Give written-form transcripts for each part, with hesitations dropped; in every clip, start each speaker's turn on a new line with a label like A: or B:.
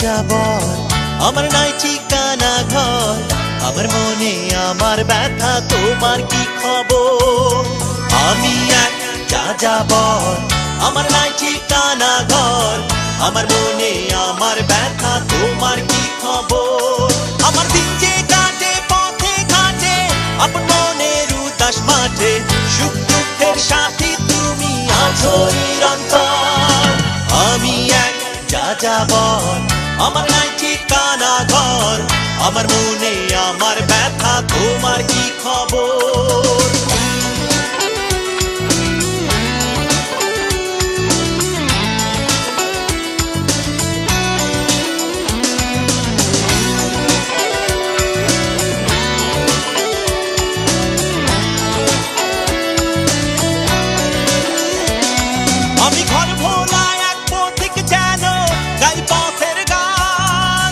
A: যাযাবর আমার নাই ঠিকানা ঘর আমার মনে আমার ব্যথা তোমার কি খবর আমি এক যাযাবর আমার নাই ঠিকানা ঘর আমার মনে আমার ব্যথা তোমার কি খবর আমার দিন যে কাটে পথে ঘাটে আপন মনের উদাস মাঠে সুখ দুঃখের সাথী তুমি আছো নিরন্তর আমি এক যাযাবর আমার নাই ঠিকানা ঘর আমার মনে আমার ব্যথা তোমার কি খবর আমি ঘর ভোলা এক পথিক যেন গাই পথের গান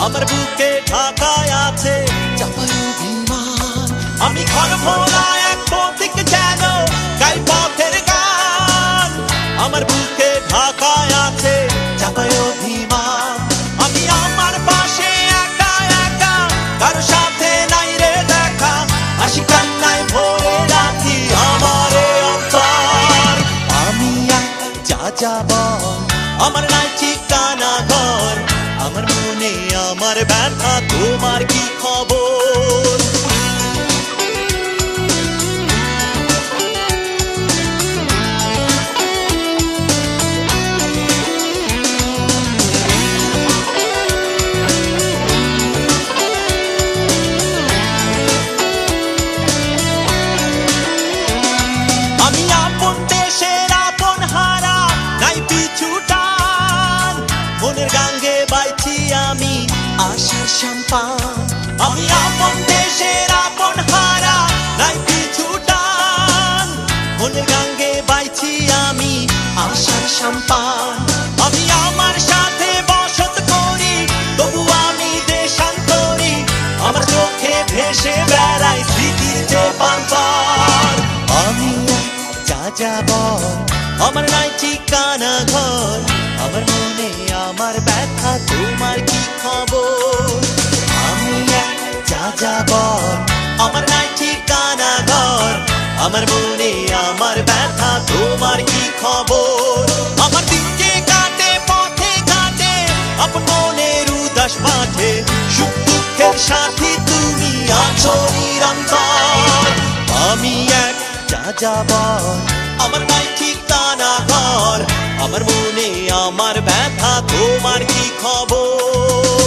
A: আমার বুকে ঢাকায় আছে চাপাই অভিমান আমি ঘর ভোলা এক পথিক যেন গাই পথের গান আমার বুকে ঢাকায় আছে চাপাই অভিমান আমি আমার পাশে একা একা কারো সাথে নাই রে দেখা হাসি কান্নায় ভরে রাখি আমার অন্তর আমি এক যাযাবর আমার নাই ঠিকানা ঘর আমার মনে আমার ব্যথা তোমার কি খবর আমি আপন দেশের আপন হারা নাই পিছু টান মনের গাঙ্গে বাইছি আমি আশার সম্পান আমি আপন দেশের আপন হারা নাই পিছু টান মনের গাঙ্গে বাইছি আমি আশার সম্পান আমি আমার সাথে বসত করি তবু আমি দেশান্তরি আমার চোখে ভেসে বেড়াই স্মৃতির যে পান্তর আমি যাযাবর আমার নাই ঠিকানা ঘর আমার মনে আমার ব্যথা তোমার কি খবর আমি এক যাযাবর আমার নাই ঠিকানা ঘর আমার মনে আমার ব্যথা তোমার কি খবর আমার দিন যে কাটে পথে ঘাটে আপন মনের উদাস মাঠে সুখ দুঃখের সাথী তুমি আছো নিরন্তর আমি এক যাযাবর আমার নাই ঠিকানা ঘর আমার মনে আমার ব্যথা তোমার কি খবর